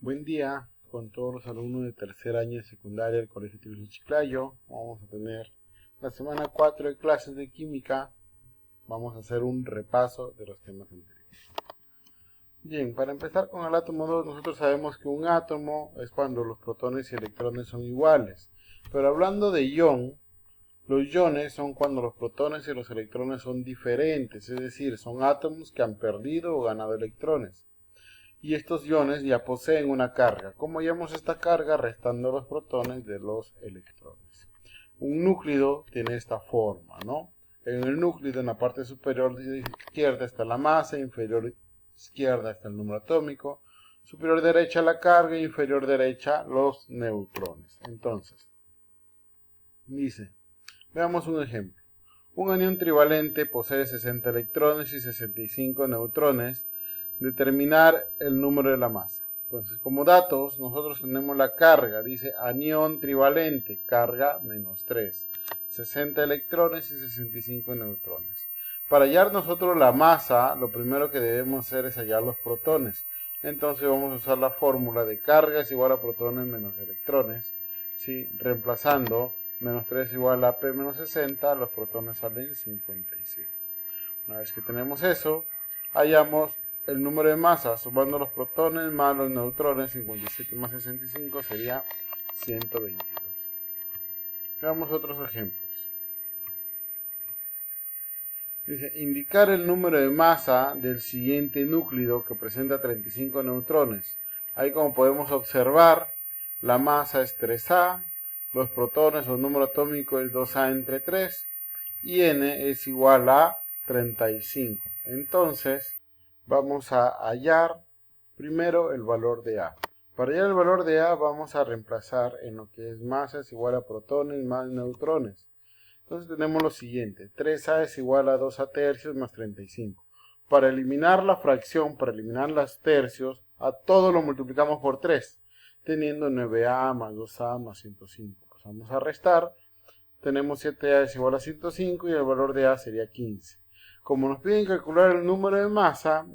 Buen día con todos los alumnos de tercer año de secundaria del Colegio Tibisio Chiclayo. Vamos a tener la semana 4 de clases de química. Vamos a hacer un repaso de los temas anteriores. Bien, para empezar con el átomo 2, nosotros sabemos que un átomo es cuando los protones y electrones son iguales. Pero hablando de ion, los iones son cuando los protones y los electrones son diferentes, es decir, son átomos que han perdido o ganado electrones. Y estos iones ya poseen una carga. ¿Cómo hallamos esta carga? Restando los protones de los electrones. Un núcleo tiene esta forma, ¿no? En el núcleo, en la parte superior izquierda está la masa, inferior izquierda está el número atómico, superior derecha la carga, inferior derecha los neutrones. Entonces, dice, veamos un ejemplo. Un anión trivalente posee 60 electrones y 65 neutrones. Determinar el número de la masa. Entonces, como datos, nosotros tenemos la carga. Dice anión trivalente, carga menos 3. 60 electrones y 65 neutrones. Para hallar nosotros la masa, lo primero que debemos hacer es hallar los protones. Entonces vamos a usar la fórmula de carga es igual a protones menos electrones. ¿Sí? Reemplazando menos 3 igual a P menos 60, los protones salen 57. Una vez que tenemos eso, hallamos el número de masa, sumando los protones más los neutrones, 57 más 65 sería 122. Veamos otros ejemplos. Dice, indicar el número de masa del siguiente núcleo que presenta 35 neutrones. Ahí, como podemos observar, la masa es 3A, los protones o el número atómico es 2A entre 3 y N es igual a 35. Entonces, vamos a hallar primero el valor de A. Para hallar el valor de A vamos a reemplazar en lo que es masa es igual a protones más neutrones. Entonces tenemos lo siguiente, 3A es igual a 2A tercios más 35. Para eliminar la fracción, para eliminar los tercios, a todo lo multiplicamos por 3, teniendo 9A más 2A más 105. Pues vamos a restar, tenemos 7A es igual a 105 y el valor de A sería 15. Como nos piden calcular el número de masa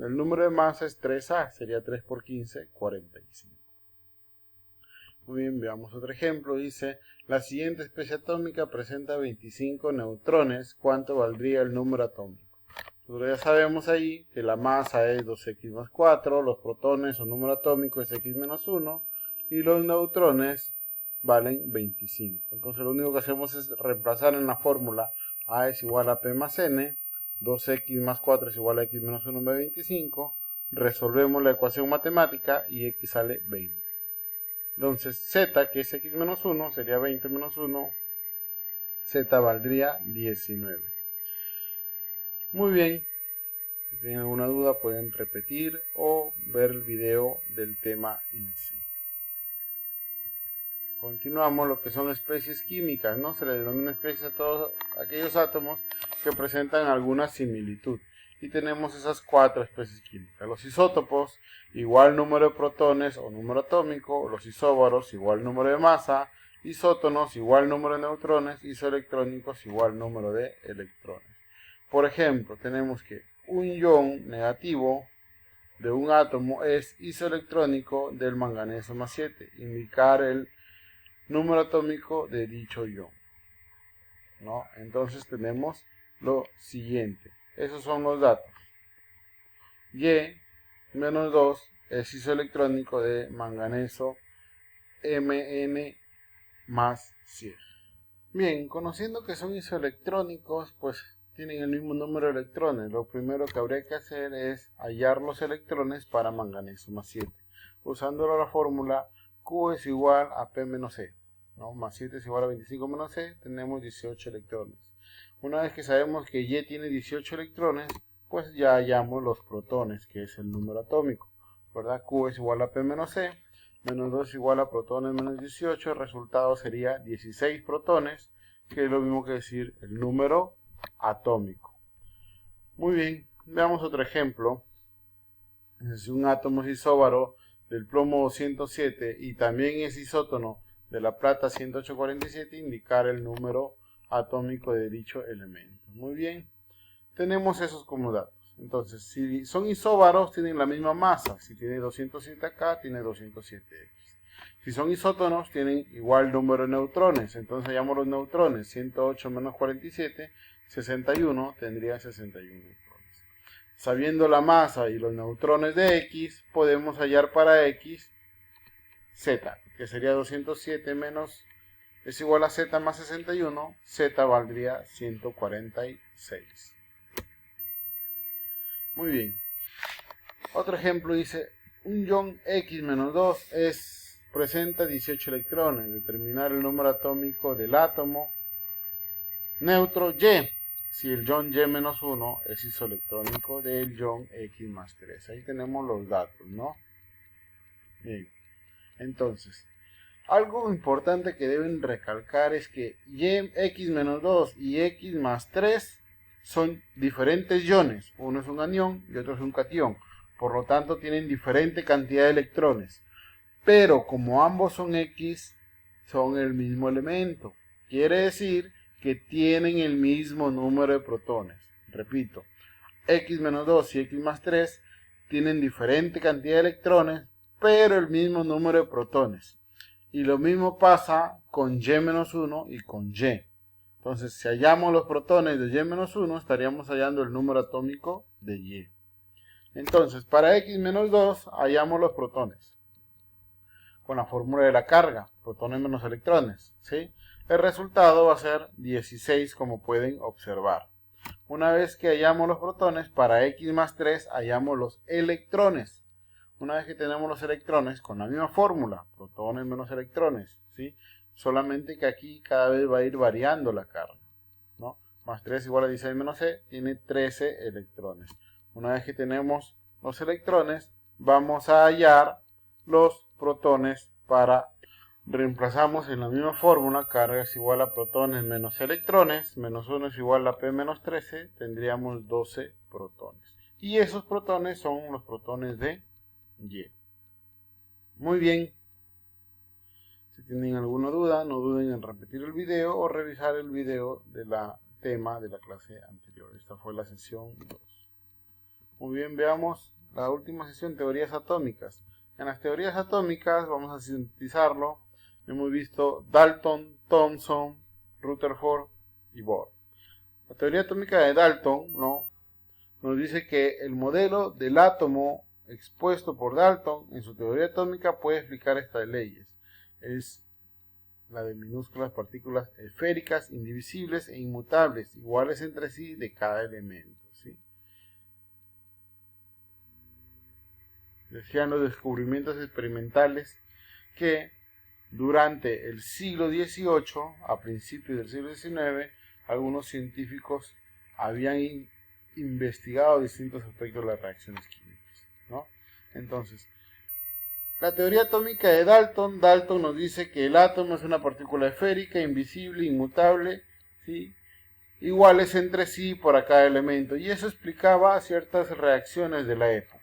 es 3A, sería 3 por 15, 45. Muy bien, veamos otro ejemplo. Dice, la siguiente especie atómica presenta 25 neutrones. ¿Cuánto valdría el número atómico? Nosotros ya sabemos ahí que la masa es 2x más 4, los protones o número atómico es x menos 1 y los neutrones valen 25. Entonces lo único que hacemos es reemplazar en la fórmula A es igual a P más N, 2x más 4 es igual a x menos 1 más 25, resolvemos la ecuación matemática y x sale 20. Entonces z, que es x menos 1, sería 20 menos 1, z valdría 19. Muy bien, si tienen alguna duda pueden repetir o ver el video del tema en sí. Continuamos lo que son especies químicas, ¿no? Se le denomina especies a todos aquellos átomos que presentan alguna similitud. Y tenemos esas 4 especies químicas. Los isótopos, igual número de protones o número atómico. Los isóbaros, igual número de masa. Isótonos, igual número de neutrones. Isoelectrónicos, igual número de electrones. Por ejemplo, tenemos que un ion negativo de un átomo es isoelectrónico del manganeso más 7. Indicar el número atómico de dicho ion, ¿no? Entonces tenemos lo siguiente. Esos son los datos. Y-2 es isoelectrónico de manganeso Mn más 7. Bien, conociendo que son isoelectrónicos, pues tienen el mismo número de electrones. Lo primero que habría que hacer es hallar los electrones para manganeso más 7. Usando la fórmula Q es igual a P menos E, ¿no? Más 7 es igual a 25 menos E, tenemos 18 electrones. Una vez que sabemos que Y tiene 18 electrones, pues ya hallamos los protones, que es el número atómico, ¿verdad? Q es igual a P menos E, menos 2 es igual a protones menos 18, el resultado sería 16 protones, que es lo mismo que decir el número atómico. Muy bien, veamos otro ejemplo. Si un átomo es isóbaro del plomo 207 y también es isótono de la plata 10847, indicar el número atómico de dicho elemento. Muy bien, tenemos esos como datos. Entonces, si son isóbaros, tienen la misma masa. Si tiene 207 acá, tiene 207X. Si son isótonos, tienen igual número de neutrones. Entonces hallamos los neutrones. 108 menos 47, 61, tendría 61 neutrones. Sabiendo la masa y los neutrones de X, podemos hallar para X Z, que sería 207 menos, es igual a Z más 61, Z valdría 146. Muy bien. Otro ejemplo dice, un ion X-2 presenta 18 electrones. Determinar el número atómico del átomo neutro Y, si el ion Y-1 es isoelectrónico del ion X más 3. Ahí tenemos los datos, ¿no? Bien. Entonces, algo importante que deben recalcar es que X-2 y X más 3 son diferentes iones. Uno es un anión y otro es un catión. Por lo tanto, tienen diferente cantidad de electrones. Pero como ambos son X, son el mismo elemento. Quiere decir que tienen el mismo número de protones. Repito, X-2 y X más 3 tienen diferente cantidad de electrones, pero el mismo número de protones. Y lo mismo pasa con Y-1 y con Y. Entonces, si hallamos los protones de Y-1, estaríamos hallando el número atómico de Y. Entonces, para X-2 hallamos los protones con la fórmula de la carga, protones menos electrones, ¿sí? El resultado va a ser 16, como pueden observar. Una vez que hallamos los protones, para X más 3 hallamos los electrones. Una vez que tenemos los electrones, con la misma fórmula, protones menos electrones, ¿sí? Solamente que aquí cada vez va a ir variando la carga, ¿no? Más 3 igual a 16 menos C, tiene 13 electrones. Una vez que tenemos los electrones, vamos a hallar los protones para... Reemplazamos en la misma fórmula, carga es igual a protones menos electrones, menos 1 es igual a P menos 13, tendríamos 12 protones. Y esos protones son los protones de Y. Muy bien. Si tienen alguna duda, no duden en repetir el video o revisar el video del tema de la clase anterior. Esta fue la sesión 2. Muy bien, veamos la última sesión, teorías atómicas. En las teorías atómicas, vamos a sintetizarlo, hemos visto Dalton, Thomson, Rutherford y Bohr. La teoría atómica de Dalton, ¿no?, nos dice que el modelo del átomo expuesto por Dalton en su teoría atómica puede explicar estas leyes. Es la de minúsculas partículas esféricas, indivisibles e inmutables, iguales entre sí de cada elemento, ¿sí? Decían los descubrimientos experimentales que durante el siglo XVIII, a principios del siglo XIX, algunos científicos habían investigado distintos aspectos de las reacciones químicas, ¿no? Entonces, la teoría atómica de Dalton, nos dice que el átomo es una partícula esférica, invisible, inmutable, ¿sí?, iguales entre sí por cada elemento, y eso explicaba ciertas reacciones de la época.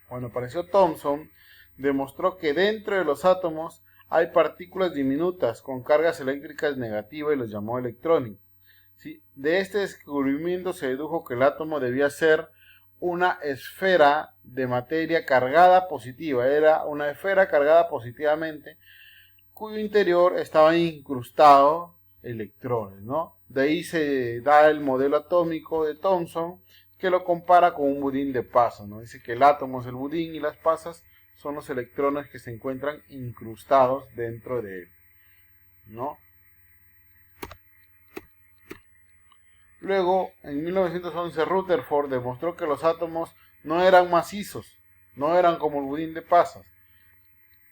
Cuando apareció Thomson, demostró que dentro de los átomos hay partículas diminutas con cargas eléctricas negativas y los llamó electrónicos, ¿sí? De este descubrimiento se dedujo que el átomo debía ser una esfera de materia cargada positiva, era una esfera cargada positivamente, cuyo interior estaba incrustado electrones, ¿no? De ahí se da el modelo atómico de Thomson, que lo compara con un budín de pasas, ¿no? Dice que el átomo es el budín y las pasas son los electrones que se encuentran incrustados dentro de él, ¿no? Luego, en 1911, Rutherford demostró que los átomos no eran macizos, no eran como el budín de pasas,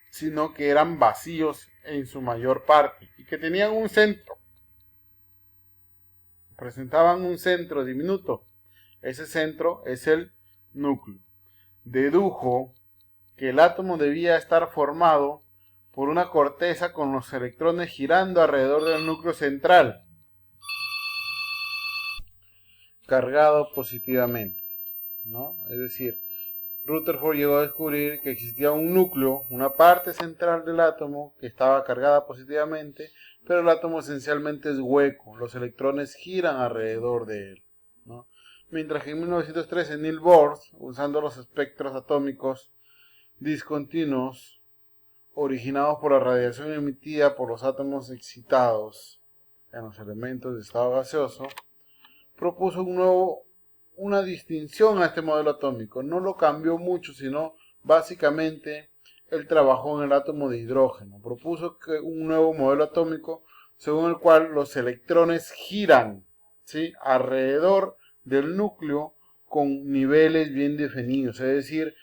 sino que eran vacíos en su mayor parte y que tenían un centro, presentaban un centro diminuto. Ese centro es el núcleo. Dedujo que el átomo debía estar formado por una corteza con los electrones girando alrededor del núcleo central, cargado positivamente, ¿no? Es decir, Rutherford llegó a descubrir que existía un núcleo, una parte central del átomo que estaba cargada positivamente, pero el átomo esencialmente es hueco, los electrones giran alrededor de él, ¿no? mientras que en 1913 Niels Bohr, usando los espectros atómicos discontinuos originados por la radiación emitida por los átomos excitados en los elementos de estado gaseoso, propuso una distinción a este modelo atómico. No lo cambió mucho, sino básicamente él trabajó en el átomo de hidrógeno. Propuso un nuevo modelo atómico según el cual los electrones giran, ¿sí?, alrededor del núcleo con niveles bien definidos. Es decir,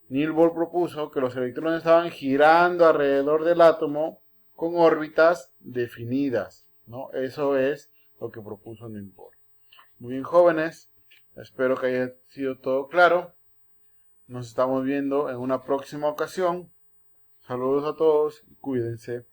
Niels Bohr propuso que los electrones estaban girando alrededor del átomo con órbitas definidas, ¿no? Eso es lo que propuso Niels Bohr. Muy bien, jóvenes, espero que haya sido todo claro. Nos estamos viendo en una próxima ocasión. Saludos a todos y cuídense.